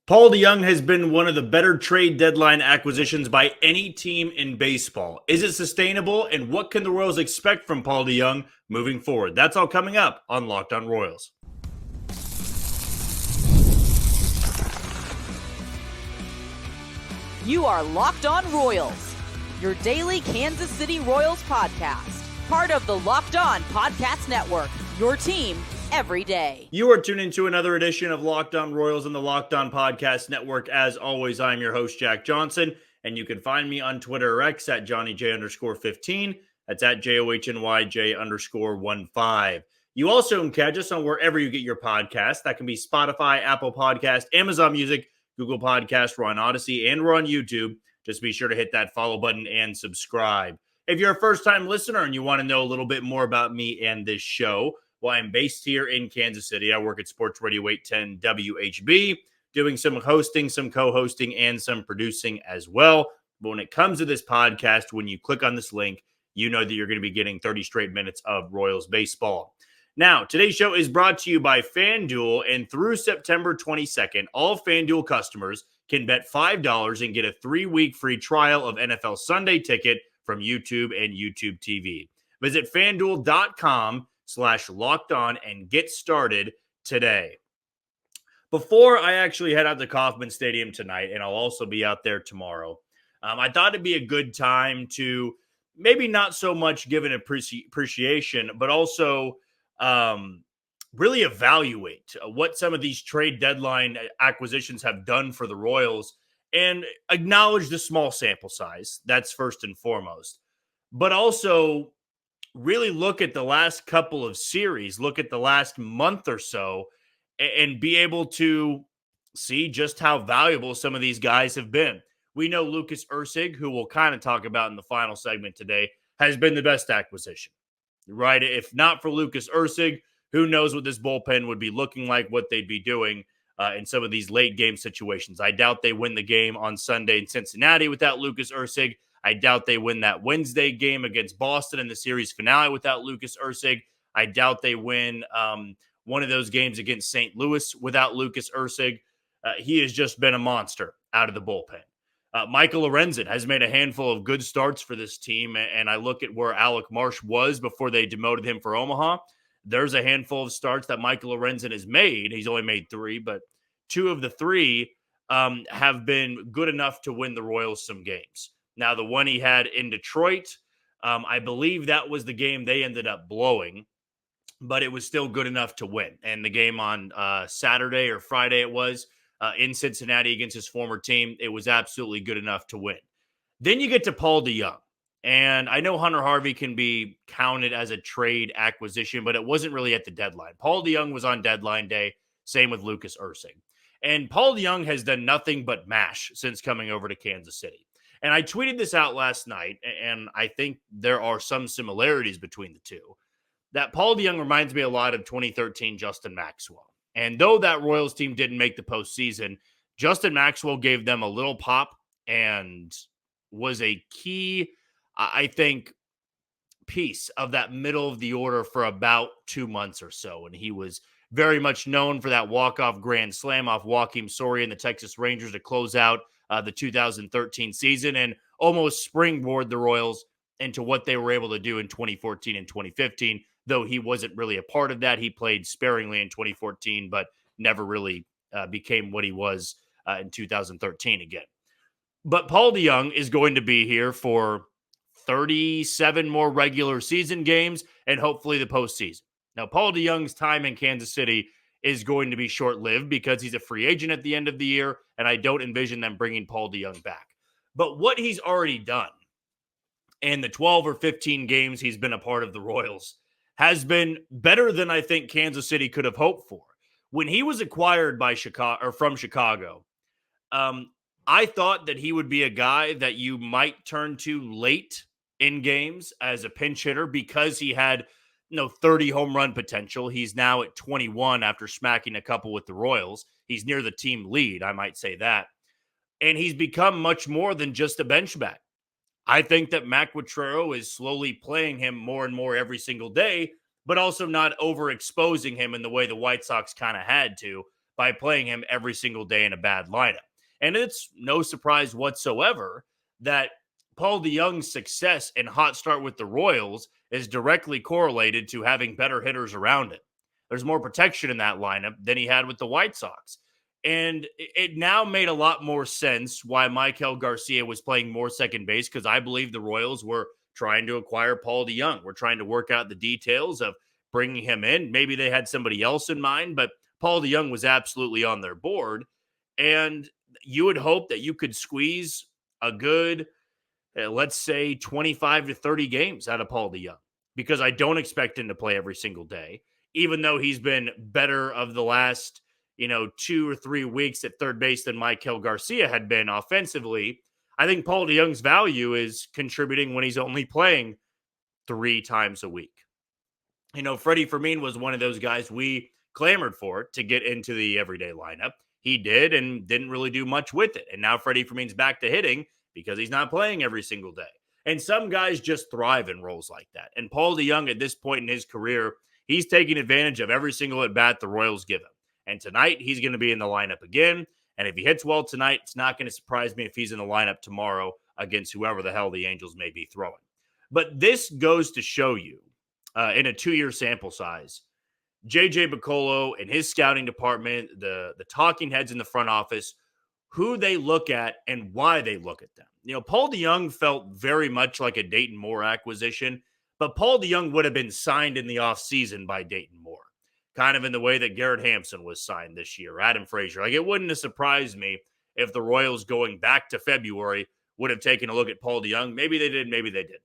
Paul DeJong has been one of the better trade deadline acquisitions by any team in baseball. Is it sustainable, and what can the Royals expect from Paul DeJong moving forward? That's all coming up on Locked On Royals. You are Locked On Royals, your daily Kansas City Royals podcast. Part of the Locked On Podcast Network, your team every day. You are tuned into another edition of Locked On Royals on the Locked On Podcast Network. As always, I'm your host, Jack Johnson, and you can find me on Twitter or X at JohnnyJ_15. That's at JOHNYJ_15. You also can catch us on wherever you get your podcasts. That can be Spotify, Apple Podcast, Amazon Music, Google Podcast. We're on Odyssey, and we're on YouTube. Just be sure to hit that follow button and subscribe. If you're a first-time listener and you want to know a little bit more about me and this show, well, I'm based here in Kansas City. I work at Sports Radio 810 WHB, doing some hosting, some co-hosting, and some producing as well. But when it comes to this podcast, when you click on this link, you know that you're going to be getting 30 straight minutes of Royals baseball. Now, today's show is brought to you by FanDuel, and through September 22nd, all FanDuel customers can bet $5 and get a 3-week free trial of NFL Sunday Ticket from YouTube and YouTube TV. Visit FanDuel.com/lockedon and get started today. Before I actually head out to Kauffman Stadium tonight, and I'll also be out there tomorrow, I thought it'd be a good time to maybe not so much give an appreciation, but also really evaluate what some of these trade deadline acquisitions have done for the Royals and acknowledge the small sample size. That's first and foremost. But also really look at the last couple of series, look at the last month or so, and be able to see just how valuable some of these guys have been. We know Lucas Erceg, who we'll kind of talk about in the final segment today, has been the best acquisition, right? If not for Lucas Erceg, who knows what this bullpen would be looking like, what they'd be doing in some of these late game situations. I doubt they win the game on Sunday in Cincinnati without Lucas Erceg. I doubt they win that Wednesday game against Boston in the series finale without Lucas Erceg. I doubt they win one of those games against St. Louis without Lucas Erceg. He has just been a monster out of the bullpen. Michael Lorenzen has made a handful of good starts for this team, and I look at where Alec Marsh was before they demoted him for Omaha. There's a handful of starts that Michael Lorenzen has made. He's only made 3, but 2 of the 3 have been good enough to win the Royals some games. Now, the one he had in Detroit, I believe that was the game they ended up blowing, but it was still good enough to win. And the game on Saturday or Friday it was in Cincinnati against his former team, it was absolutely good enough to win. Then you get to Paul DeJong. And I know Hunter Harvey can be counted as a trade acquisition, but it wasn't really at the deadline. Paul DeJong was on deadline day, same with Lucas Erceg. And Paul DeJong has done nothing but mash since coming over to Kansas City. And I tweeted this out last night, and I think there are some similarities between the two. That Paul DeJong reminds me a lot of 2013 Justin Maxwell. And though that Royals team didn't make the postseason, Justin Maxwell gave them a little pop and was a key, I think, piece of that middle of the order for about 2 months or so. And he was very much known for that walk-off grand slam off Joakim Soria and the Texas Rangers to close out the 2013 season and almost springboard the Royals into what they were able to do in 2014 and 2015, though he wasn't really a part of that. He played sparingly in 2014, but never really became what he was in 2013 again. But Paul DeJong is going to be here for 37 more regular season games and hopefully the postseason. Now, Paul DeJong's time in Kansas City is going to be short-lived because he's a free agent at the end of the year, and I don't envision them bringing Paul DeJong back. But what he's already done in the 12 or 15 games he's been a part of the Royals has been better than I think Kansas City could have hoped for. When he was acquired by Chicago or from Chicago, I thought that he would be a guy that you might turn to late in games as a pinch hitter because he had 30 home run potential. He's now at 21 after smacking a couple with the Royals. He's near the team lead, I might say that. And he's become much more than just a bench bat. I think that Mac Quatrero is slowly playing him more and more every single day, but also not overexposing him in the way the White Sox kind of had to by playing him every single day in a bad lineup. And it's no surprise whatsoever that Paul DeJong's success and hot start with the Royals is directly correlated to having better hitters around him. There's more protection in that lineup than he had with the White Sox. And it now made a lot more sense why Maikel Garcia was playing more second base, because I believe the Royals were trying to acquire Paul DeJong. We're trying to work out the details of bringing him in. Maybe they had somebody else in mind, but Paul DeJong was absolutely on their board. And you would hope that you could squeeze a good, let's say, 25 to 30 games out of Paul DeJong, because I don't expect him to play every single day, even though he's been better of the last 2 or 3 weeks at third base than Maikel Garcia had been offensively. I think Paul DeJong's value is contributing when he's only playing 3 times a week. Freddie Fermin was one of those guys we clamored for to get into the everyday lineup. He did and didn't really do much with it. And now Freddie Fermin's back to hitting because he's not playing every single day. And some guys just thrive in roles like that. And Paul DeJong, at this point in his career, he's taking advantage of every single at-bat the Royals give him. And tonight, he's going to be in the lineup again. And if he hits well tonight, it's not going to surprise me if he's in the lineup tomorrow against whoever the hell the Angels may be throwing. But this goes to show you, in a 2-year sample size, J.J. Picollo and his scouting department, the talking heads in the front office, who they look at and why they look at them. Paul DeJong felt very much like a Dayton Moore acquisition, but Paul DeJong would have been signed in the offseason by Dayton Moore, kind of in the way that Garrett Hampson was signed this year, Adam Frazier. Like, it wouldn't have surprised me if the Royals going back to February would have taken a look at Paul DeJong. Maybe they did, maybe they didn't.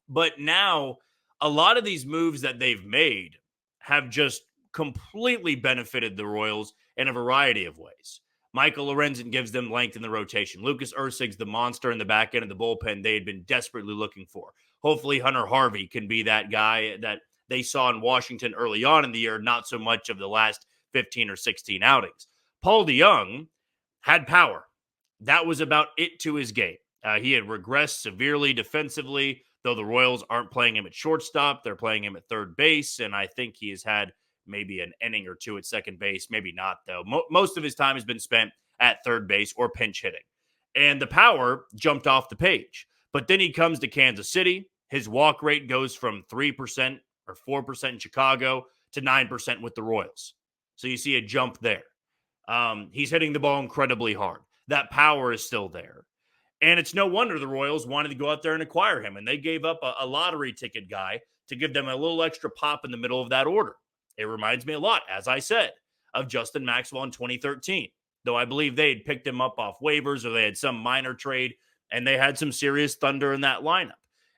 But now, a lot of these moves that they've made have just completely benefited the Royals in a variety of ways. Michael Lorenzen gives them length in the rotation. Lucas Erceg's the monster in the back end of the bullpen they had been desperately looking for. Hopefully Hunter Harvey can be that guy that they saw in Washington early on in the year, not so much of the last 15 or 16 outings. Paul DeJong had power. That was about it to his game. He had regressed severely defensively, though the Royals aren't playing him at shortstop. They're playing him at third base, and I think he has had maybe an inning or two at second base. Maybe not, though. Most of his time has been spent at third base or pinch hitting. And the power jumped off the page. But then he comes to Kansas City. His walk rate goes from 3% or 4% in Chicago to 9% with the Royals. So you see a jump there. He's hitting the ball incredibly hard. That power is still there. And it's no wonder the Royals wanted to go out there and acquire him. And they gave up a lottery ticket guy to give them a little extra pop in the middle of that order. It reminds me a lot, as I said, of Justin Maxwell in 2013. Though I believe they had picked him up off waivers or they had some minor trade, and they had some serious thunder in that lineup.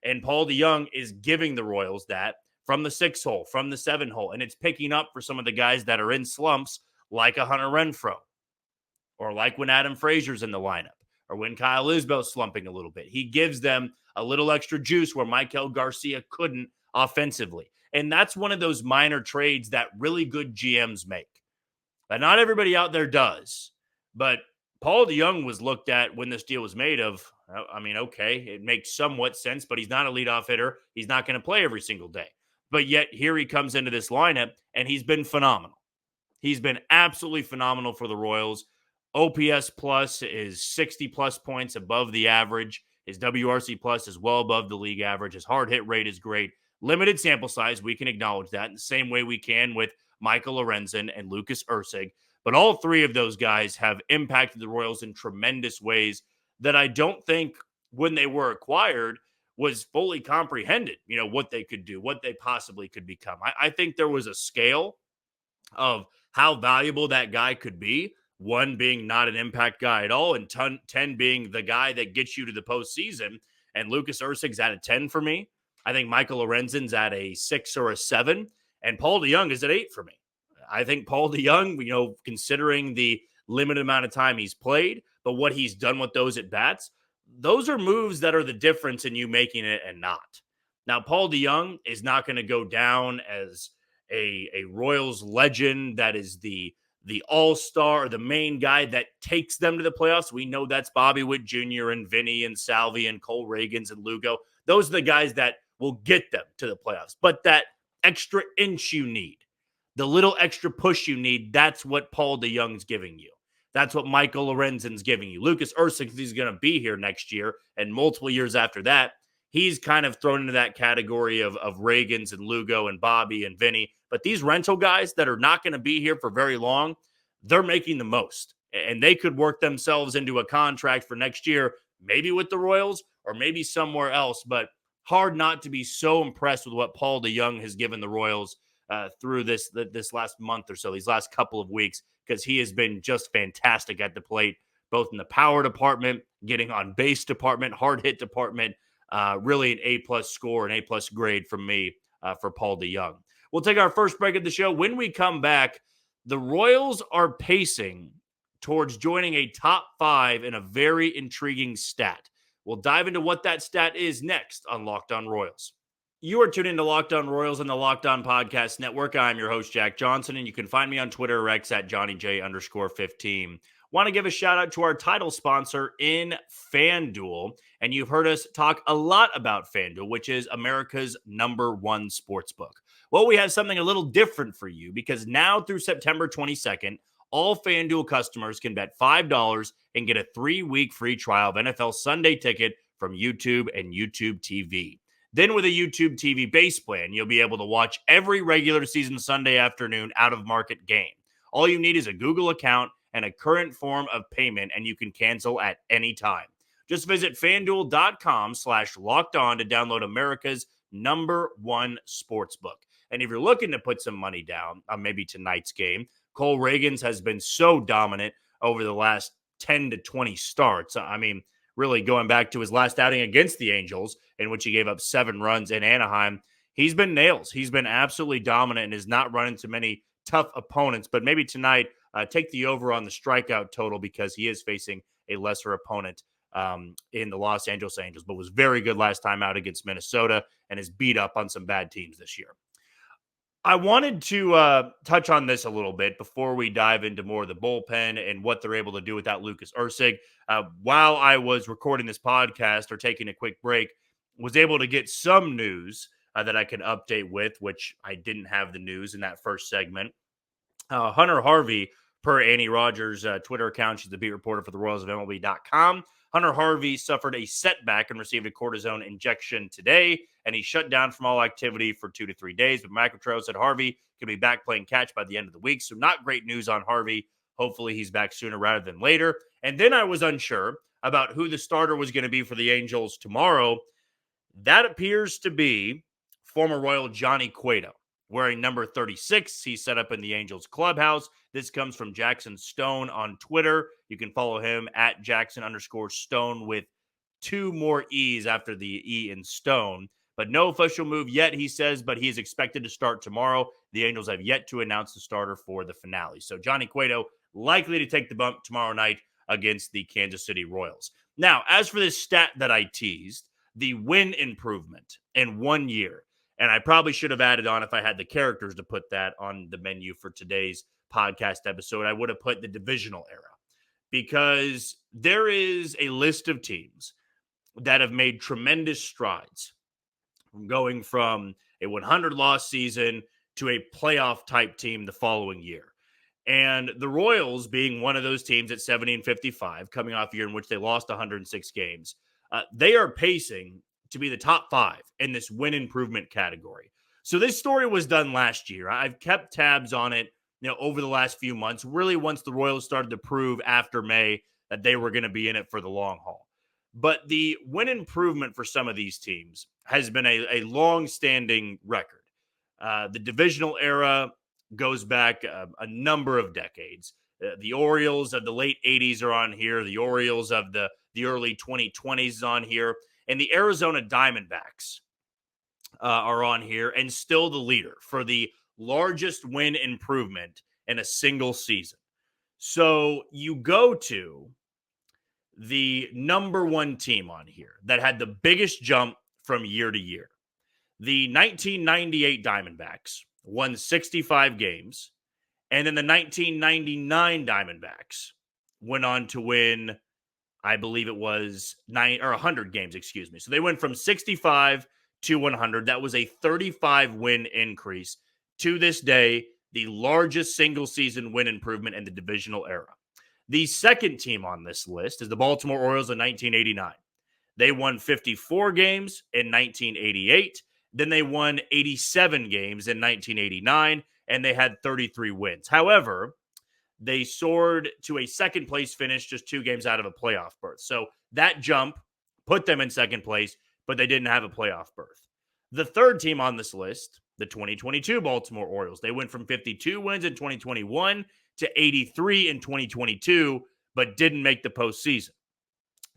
And Paul DeJong is giving the Royals that from the 6 hole, from the 7 hole. And it's picking up for some of the guys that are in slumps, like a Hunter Renfroe, or like when Adam Frazier's in the lineup, or when Kyle Isbell's slumping a little bit. He gives them a little extra juice where Maikel Garcia couldn't offensively. And that's one of those minor trades that really good GMs make. But not everybody out there does. But Paul DeJong was looked at when this deal was made of, okay, it makes somewhat sense, but he's not a leadoff hitter. He's not going to play every single day. But yet here he comes into this lineup, and he's been phenomenal. He's been absolutely phenomenal for the Royals. OPS plus is 60-plus points above the average. His WRC plus is well above the league average. His hard hit rate is great. Limited sample size, we can acknowledge that in the same way we can with Michael Lorenzen and Lucas Erceg. But all three of those guys have impacted the Royals in tremendous ways that I don't think when they were acquired was fully comprehended, what they could do, what they possibly could become. I think there was a scale of how valuable that guy could be. 1 being not an impact guy at all, and 10 being the guy that gets you to the postseason. And Lucas Erceg's at a 10 for me. I think Michael Lorenzen's at a 6 or a 7, and Paul DeJong is at 8 for me. I think Paul DeJong, considering the limited amount of time he's played, but what he's done with those at bats, those are moves that are the difference in you making it and not. Now, Paul DeJong is not going to go down as a Royals legend that is the all-star, the main guy that takes them to the playoffs. We know that's Bobby Witt Jr. and Vinny and Salvi and Cole Reagans and Lugo. Those are the guys that will get them to the playoffs. But that extra inch you need, The little extra push you need, that's what Paul DeJong's giving you. That's what Michael Lorenzen's giving you. Lucas Erceg, he's going to be here next year and multiple years after that. He's kind of thrown into that category of Reagans and Lugo and Bobby and Vinny. But these rental guys that are not going to be here for very long, they're making the most. And they could work themselves into a contract for next year, maybe with the Royals or maybe somewhere else. But hard not to be so impressed with what Paul DeJong has given the Royals through this last month or so, these last couple of weeks, because he has been just fantastic at the plate, both in the power department, getting on base department, hard hit department. Really an A+ score, an A+ grade from me for Paul DeJong. We'll take our first break of the show. When we come back, the Royals are pacing towards joining a top 5 in a very intriguing stat. We'll dive into what that stat is next on Locked On Royals. You are tuned into Locked On Royals on the Locked On Podcast Network. I'm your host, Jack Johnson, and you can find me on Twitter or X at JohnnyJ_15. Want to give a shout out to our title sponsor in FanDuel. And you've heard us talk a lot about FanDuel, which is America's #1 sportsbook. Well, we have something a little different for you because now through September 22nd, all FanDuel customers can bet $5 and get a 3-week free trial of NFL Sunday Ticket from YouTube and YouTube TV. Then with a YouTube TV base plan, you'll be able to watch every regular season Sunday afternoon out-of-market game. All you need is a Google account and a current form of payment, and you can cancel at any time. Just visit FanDuel.com/LockedOn to download America's #1 sportsbook. And if you're looking to put some money down on maybe tonight's game, Cole Reagans has been so dominant over the last 10 to 20 starts. I mean, really going back to his last outing against the Angels, in which he gave up 7 runs in Anaheim, he's been nails. He's been absolutely dominant and has not run into many tough opponents. But maybe tonight, take the over on the strikeout total because he is facing a lesser opponent in the Los Angeles Angels, but was very good last time out against Minnesota and is beat up on some bad teams this year. I wanted to touch on this a little bit before we dive into more of the bullpen and what they're able to do without Lucas Erceg. While I was recording this podcast or taking a quick break, was able to get some news that I can update with, which I didn't have the news in that first segment. Hunter Harvey, per Annie Rogers' Twitter account, she's the beat reporter for the Royals of MLB.com. Hunter Harvey suffered a setback and received a cortisone injection today, and he shut down from all activity for 2 to 3 days. But Michael Trout said Harvey could be back playing catch by the end of the week. So not great news on Harvey. Hopefully he's back sooner rather than later. And then I was unsure about who the starter was going to be for the Angels tomorrow. That appears to be former Royal Johnny Cueto, wearing number 36. He's set up in the Angels clubhouse. This comes from Jackson Stone on Twitter. You can follow him at Jackson_Stone with 2 more E's after the E in Stone. But no official move yet, he says, but he is expected to start tomorrow. The Angels have yet to announce the starter for the finale. So Johnny Cueto likely to take the bump tomorrow night against the Kansas City Royals. Now, as for this stat that I teased, the win improvement in 1 year, and I probably should have added on if I had the characters to put that on the menu for today's podcast episode, I would have put the divisional era, because there is a list of teams that have made tremendous strides going from a 100-loss season to a playoff type team the following year. And the Royals being one of those teams at 70-55, coming off a year in which they lost 106 games, they are pacing to be the top 5 in this win improvement category. So this story was done last year. I've kept tabs on it, over the last few months, really once the Royals started to prove after May that they were going to be in it for the long haul. But the win improvement for some of these teams has been a long-standing record. The divisional era goes back a number of decades. The Orioles of the late 80s are on here. The Orioles of the early 2020s is on here. And the Arizona Diamondbacks are on here and still the leader for the largest win improvement in a single season. So you go to the #1 team on here that had the biggest jump from year to year. The 1998 Diamondbacks won 65 games, and then the 1999 Diamondbacks went on to win, I believe it was 100 games, excuse me. So they went from 65 to 100. That was a 35 win increase. To this day, the largest single-season win improvement in the divisional era. The second team on this list is the Baltimore Orioles in 1989. They won 54 games in 1988. Then they won 87 games in 1989, and they had 33 wins. However, they soared to a second place finish just 2 games out of a playoff berth. So that jump put them in second place, but they didn't have a playoff berth. The third team on this list, the 2022 Baltimore Orioles, they went from 52 wins in 2021 to 83 in 2022, but didn't make the postseason.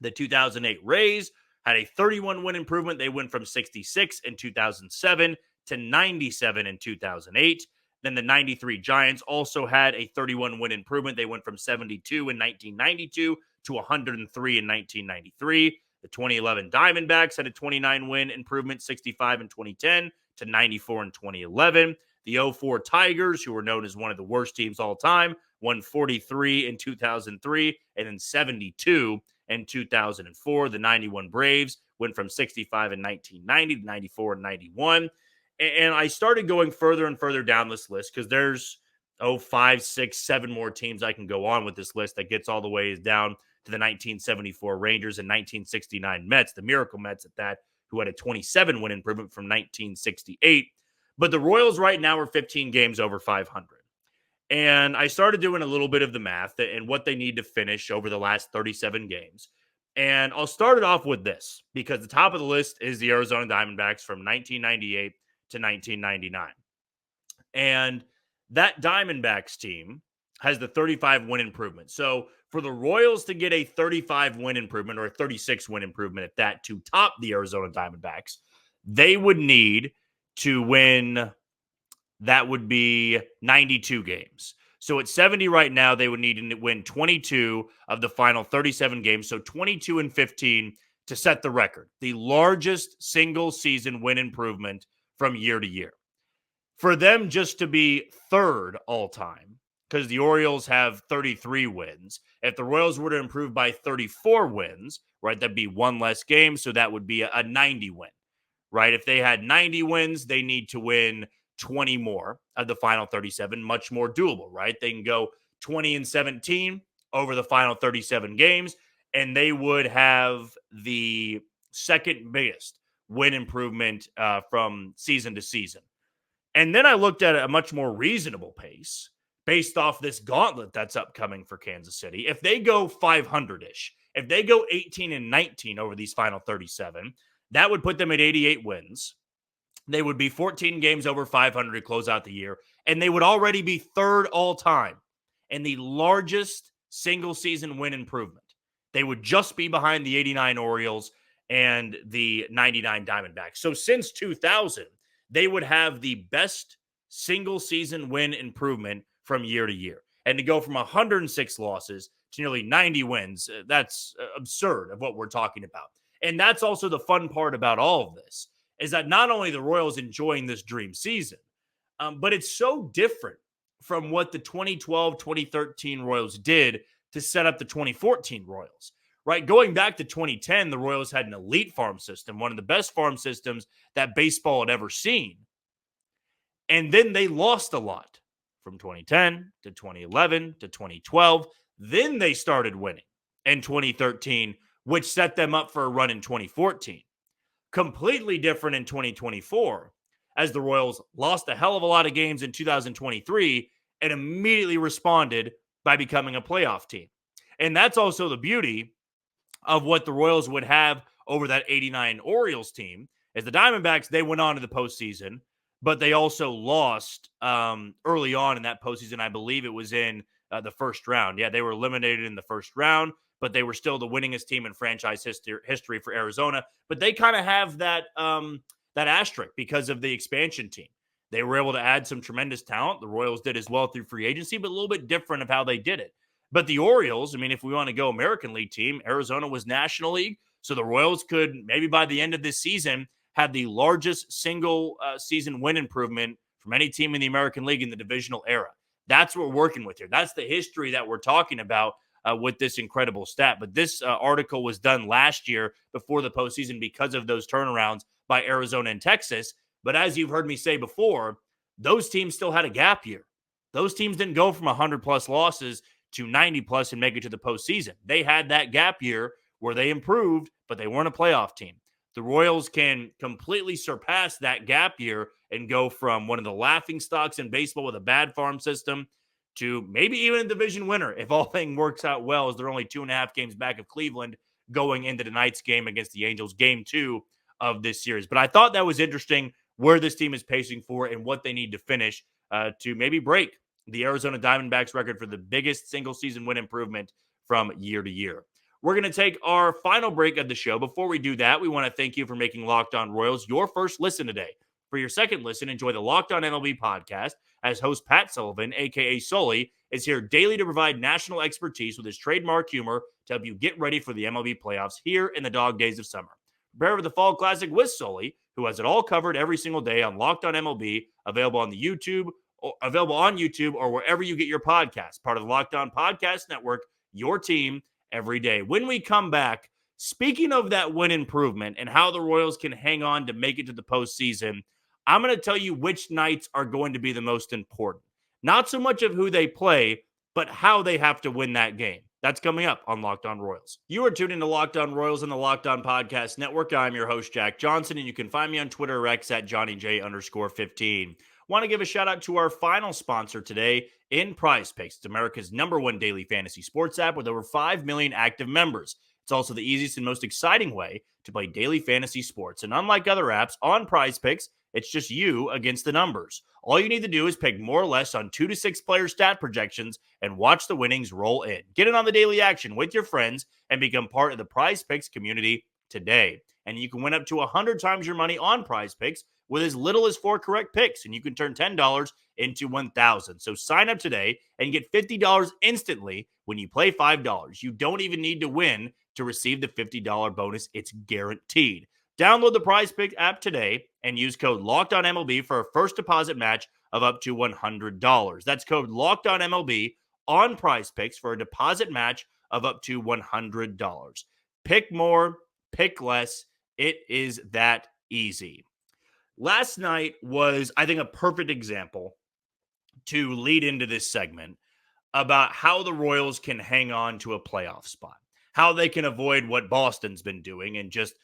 The 2008 Rays had a 31 win improvement. They went from 66 in 2007 to 97 in 2008. Then the 93 Giants also had a 31 win improvement. They went from 72 in 1992 to 103 in 1993. The 2011 Diamondbacks had a 29 win improvement, 65 in 2010 to 94 in 2011. The 04 Tigers, who were known as one of the worst teams all time, won 43 in 2003 and then 72 in 2004. The 91 Braves went from 65 in 1990 to 94 in 91. And I started going further and further down this list because there's 5, 6, 7 more teams I can go on with this list that gets all the way down to the 1974 Rangers and 1969 Mets, the Miracle Mets at that, who had a 27 win improvement from 1968. But the Royals right now are 15 games over 500. And I started doing a little bit of the math and what they need to finish over the last 37 games. And I'll start it off with this because the top of the list is the Arizona Diamondbacks from 1998 to 1999. And that Diamondbacks team has the 35 win improvement. So for the Royals to get a 35 win improvement or a 36 win improvement at that to top the Arizona Diamondbacks, they would need to win, that would be 92 games. So at 70 right now, they would need to win 22 of the final 37 games. So 22 and 15 to set the record, the largest single season win improvement from year to year. For them just to be third all time, because the Orioles have 33 wins. If the Royals were to improve by 34 wins, right, that'd be one less game. So that would be a 90 win, right? If they had 90 wins, they need to win 20 more of the final 37, much more doable, right? They can go 20 and 17 over the final 37 games, and they would have the second biggest win improvement from season to season. And then I looked at a much more reasonable pace based off this gauntlet that's upcoming for Kansas City. If they go 500-ish, if they go 18 and 19 over these final 37, that would put them at 88 wins. They would be 14 games over 500 to close out the year, and they would already be third all time in the largest single season win improvement. They would just be behind the 89 Orioles and the 99 Diamondbacks. So since 2000, they would have the best single season win improvement from year to year. And to go from 106 losses to nearly 90 wins, that's absurd of what we're talking about. And that's also the fun part about all of this, is that not only the Royals enjoying this dream season, but it's so different from what the 2012-2013 Royals did to set up the 2014 Royals. Right, going back to 2010, the Royals had an elite farm system, one of the best farm systems that baseball had ever seen. And then they lost a lot from 2010 to 2011 to 2012. Then they started winning in 2013, which set them up for a run in 2014. Completely different in 2024, as the Royals lost a hell of a lot of games in 2023 and immediately responded by becoming a playoff team. And that's also the beauty of what the Royals would have over that 89 Orioles team. As the Diamondbacks, they went on to the postseason, but they also lost early on in that postseason. I believe it was in the first round. Yeah, they were eliminated in the first round, but they were still the winningest team in franchise history for Arizona. But they kind of have that asterisk because of the expansion team. They were able to add some tremendous talent. The Royals did as well through free agency, but a little bit different of how they did it. But the Orioles, I mean, if we want to go American League team, Arizona was National League. So the Royals could maybe by the end of this season have the largest single season win improvement from any team in the American League in the divisional era. That's what we're working with here. That's the history that we're talking about with this incredible stat. But this article was done last year before the postseason because of those turnarounds by Arizona and Texas. But as you've heard me say before, those teams still had a gap year. Those teams didn't go from 100-plus losses to 90-plus and make it to the postseason. They had that gap year where they improved, but they weren't a playoff team. The Royals can completely surpass that gap year and go from one of the laughing stocks in baseball with a bad farm system to maybe even a division winner if all things works out well, as they're only 2.5 games back of Cleveland going into tonight's game against the Angels, game 2 of this series. But I thought that was interesting where this team is pacing for and what they need to finish to maybe break the Arizona Diamondbacks record for the biggest single-season win improvement from year to year. We're going to take our final break of the show. Before we do that, we want to thank you for making Locked On Royals your first listen today. For your second listen, enjoy the Locked On MLB podcast, as host Pat Sullivan, a.k.a. Sully, is here daily to provide national expertise with his trademark humor to help you get ready for the MLB playoffs here in the dog days of summer. Prepare for the Fall Classic with Sully, who has it all covered every single day on Locked On MLB, available on YouTube or wherever you get your podcasts. Part of the Locked On Podcast Network, your team every day. When we come back, speaking of that win improvement and how the Royals can hang on to make it to the postseason, I'm going to tell you which nights are going to be the most important. Not so much of who they play, but how they have to win that game. That's coming up on Locked On Royals. You are tuned into Locked On Royals and the Locked On Podcast Network. I'm your host, Jack Johnson, and you can find me on Twitter or X at JohnnyJ_15. Want to give a shout out to our final sponsor today in PrizePicks. It's America's #1 daily fantasy sports app with over 5 million active members. It's also the easiest and most exciting way to play daily fantasy sports. And unlike other apps, on PrizePicks, it's just you against the numbers. All you need to do is pick more or less on 2 to 6 player stat projections and watch the winnings roll in. Get in on the daily action with your friends and become part of the PrizePicks community today. And you can win up to 100 times your money on PrizePicks with as little as 4 correct picks, and you can turn $10 into $1,000. So sign up today and get $50 instantly when you play $5. You don't even need to win to receive the $50 bonus. It's guaranteed. Download the PrizePicks app today and use code LOCKEDONMLB for a first deposit match of up to $100. That's code LOCKEDONMLB on PrizePicks for a deposit match of up to $100. Pick more, pick less. It is that easy. Last night was, I think, a perfect example to lead into this segment about how the Royals can hang on to a playoff spot, how they can avoid what Boston's been doing and just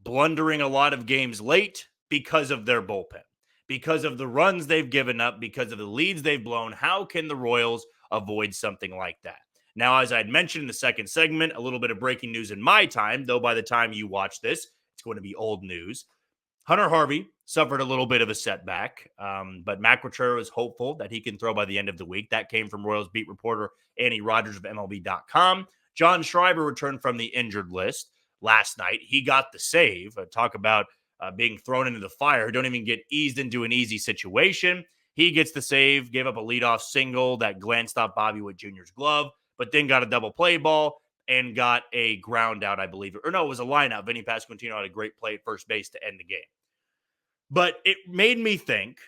blundering a lot of games late because of their bullpen, because of the runs they've given up, because of the leads they've blown. How can the Royals avoid something like that? Now, as I had mentioned in the second segment, a little bit of breaking news in my time, though by the time you watch this, it's going to be old news. Hunter Harvey suffered a little bit of a setback, but Matt Quatraro is hopeful that he can throw by the end of the week. That came from Royals beat reporter Annie Rogers of MLB.com. John Schreiber returned from the injured list last night. He got the save. Talk about being thrown into the fire. Don't even get eased into an easy situation. He gets the save, gave up a leadoff single that glanced off Bobby Witt Jr.'s glove, but then got a double play ball and got a ground out, I believe. Or no, it was a line out. Vinny Pasquantino had a great play at first base to end the game. But it made me think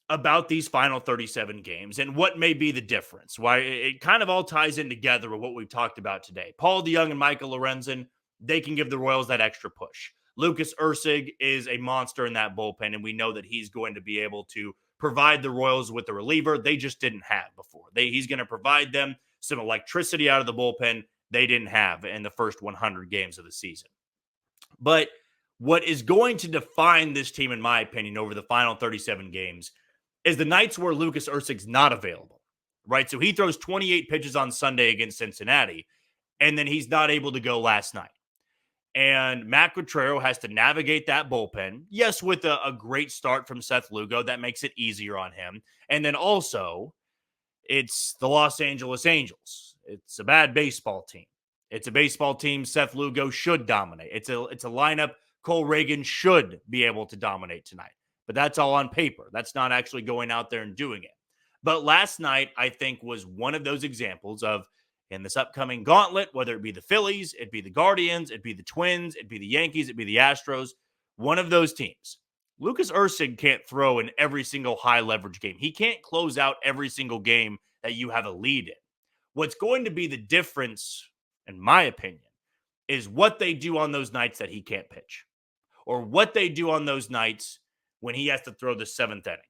about these final 37 games and what may be the difference. Why it kind of all ties in together with what we've talked about today. Paul DeJong and Michael Lorenzen, they can give the Royals that extra push. Lucas Erceg is a monster in that bullpen, and we know that he's going to be able to provide the Royals with the reliever they just didn't have before. He's going to provide them some electricity out of the bullpen they didn't have in the first 100 games of the season. But what is going to define this team, in my opinion, over the final 37 games is the nights where Lucas Erceg's not available, right? So he throws 28 pitches on Sunday against Cincinnati, and then he's not able to go last night. And Matt Quatraro has to navigate that bullpen. Yes, with a great start from Seth Lugo, that makes it easier on him. And then also, it's the Los Angeles Angels. It's a bad baseball team. It's a baseball team Seth Lugo should dominate. It's a lineup Cole Reagan should be able to dominate tonight. But that's all on paper. That's not actually going out there and doing it. But last night, I think, was one of those examples of, in this upcoming gauntlet, whether it be the Phillies, it'd be the Guardians, it'd be the Twins, it'd be the Yankees, it'd be the Astros, one of those teams. Lucas Erceg can't throw in every single high-leverage game. He can't close out every single game that you have a lead in. What's going to be the difference, in my opinion, is what they do on those nights that he can't pitch, or what they do on those nights when he has to throw the seventh inning,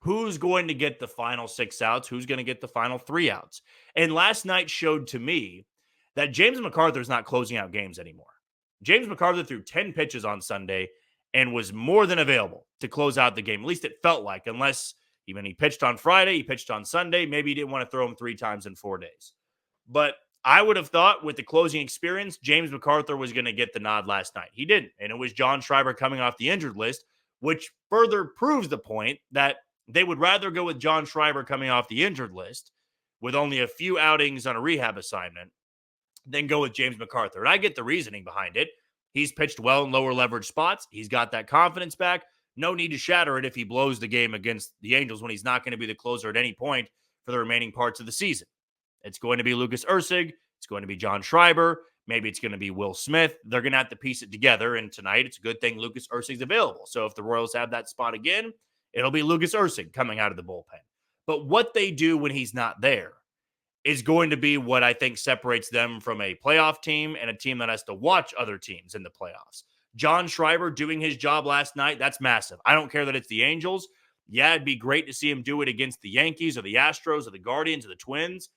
Who's going to get the final 6 outs? Who's going to get the final 3 outs? And last night showed to me that James McArthur's not closing out games anymore. James McArthur threw 10 pitches on Sunday and was more than available to close out the game. At least it felt like, unless even he pitched on Friday, he pitched on Sunday. Maybe he didn't want to throw him 3 times in 4 days. But I would have thought with the closing experience, James McArthur was going to get the nod last night. He didn't. And it was John Schreiber coming off the injured list, which further proves the point that they would rather go with John Schreiber coming off the injured list with only a few outings on a rehab assignment than go with James McArthur. And I get the reasoning behind it. He's pitched well in lower leverage spots. He's got that confidence back. No need to shatter it if he blows the game against the Angels when he's not going to be the closer at any point for the remaining parts of the season. It's going to be Lucas Erceg. It's going to be John Schreiber. Maybe it's going to be Will Smith. They're going to have to piece it together. And tonight, it's a good thing Lucas Erceg's available. So if the Royals have that spot again, it'll be Lucas Erceg coming out of the bullpen. But what they do when he's not there is going to be what I think separates them from a playoff team and a team that has to watch other teams in the playoffs. John Schreiber doing his job last night, that's massive. I don't care that it's the Angels. Yeah, it'd be great to see him do it against the Yankees or the Astros or the Guardians or the Twins.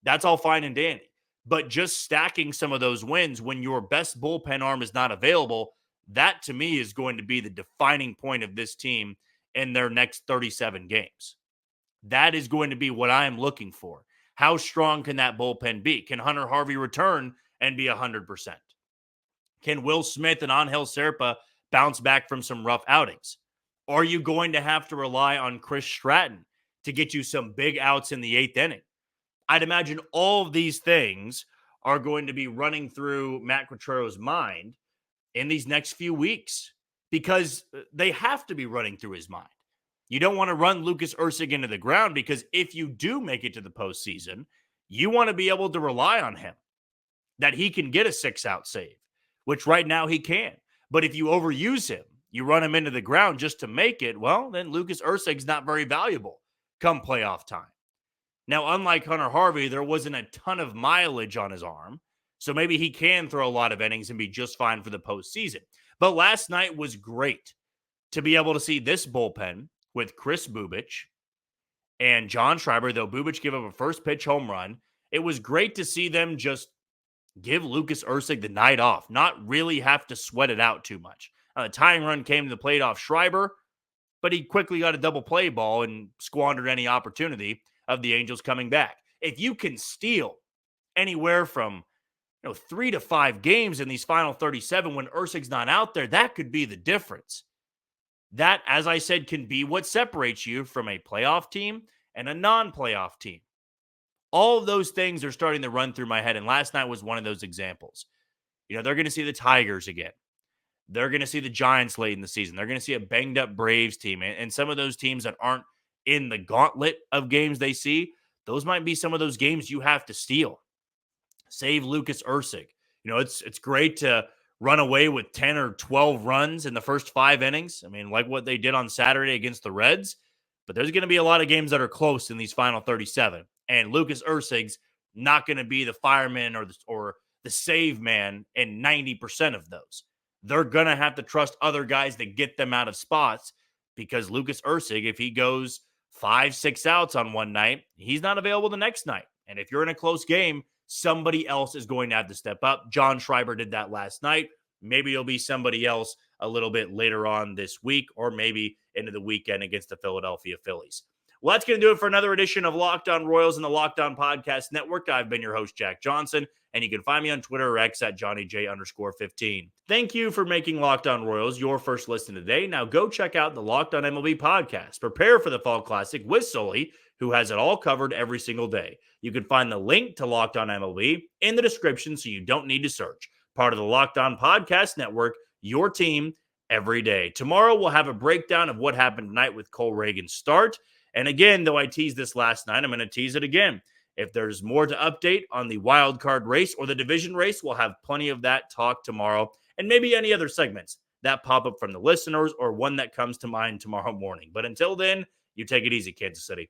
That's all fine and dandy. But just stacking some of those wins when your best bullpen arm is not available, that to me is going to be the defining point of this team in their next 37 games. That is going to be what I am looking for. How strong can that bullpen be? Can Hunter Harvey return and be 100%? Can Will Smith and Angel Serpa bounce back from some rough outings? Are you going to have to rely on Chris Stratton to get you some big outs in the 8th inning? I'd imagine all of these things are going to be running through Matt Quattro's mind in these next few weeks because they have to be running through his mind. You don't want to run Lucas Erceg into the ground because if you do make it to the postseason, you want to be able to rely on him, that he can get a 6-out save, which right now he can. But if you overuse him, you run him into the ground just to make it, well, then Lucas Erceg's not very valuable come playoff time. Now, unlike Hunter Harvey, there wasn't a ton of mileage on his arm, so maybe he can throw a lot of innings and be just fine for the postseason. But last night was great to be able to see this bullpen with Chris Bubic and John Schreiber, though Bubic gave up a first pitch home run. It was great to see them just give Lucas Erceg the night off, not really have to sweat it out too much. The tying run came to the plate off Schreiber, but he quickly got a double play ball and squandered any opportunity of the Angels coming back. If you can steal anywhere from 3 to 5 games in these final 37 when Erceg's not out there, that could be the difference. That, as I said, can be what separates you from a playoff team and a non-playoff team. All of those things are starting to run through my head, and last night was one of those examples. They're going to see the Tigers again. They're going to see the Giants late in the season. They're going to see a banged-up Braves team, and some of those teams that aren't in the gauntlet of games they see, those might be some of those games you have to steal. Save Lucas Erceg. It's great to run away with 10 or 12 runs in the first 5 innings. I mean, like what they did on Saturday against the Reds. But there's going to be a lot of games that are close in these final 37. And Lucas Erceg's not going to be the fireman or the save man in 90% of those. They're going to have to trust other guys to get them out of spots because Lucas Erceg, if he goes 5-6 outs on one night, he's not available the next night. And if you're in a close game, somebody else is going to have to step up. John Schreiber did that last night. Maybe it'll be somebody else a little bit later on this week or maybe into the weekend against the Philadelphia Phillies. Well, that's going to do it for another edition of Locked On Royals and the Locked On Podcast Network. I've been your host, Jack Johnson, and you can find me on Twitter or X at JohnnyJ_15. Thank you for making Locked On Royals your first listen today. Now go check out the Locked On MLB podcast. Prepare for the Fall Classic with Sully, who has it all covered every single day. You can find the link to Locked On MLB in the description so you don't need to search. Part of the Locked On Podcast Network, your team every day. Tomorrow we'll have a breakdown of what happened tonight with Cole Reagan's start. And again, though I teased this last night, I'm going to tease it again. If there's more to update on the wild card race or the division race, we'll have plenty of that talk tomorrow and maybe any other segments that pop up from the listeners or one that comes to mind tomorrow morning. But until then, you take it easy, Kansas City.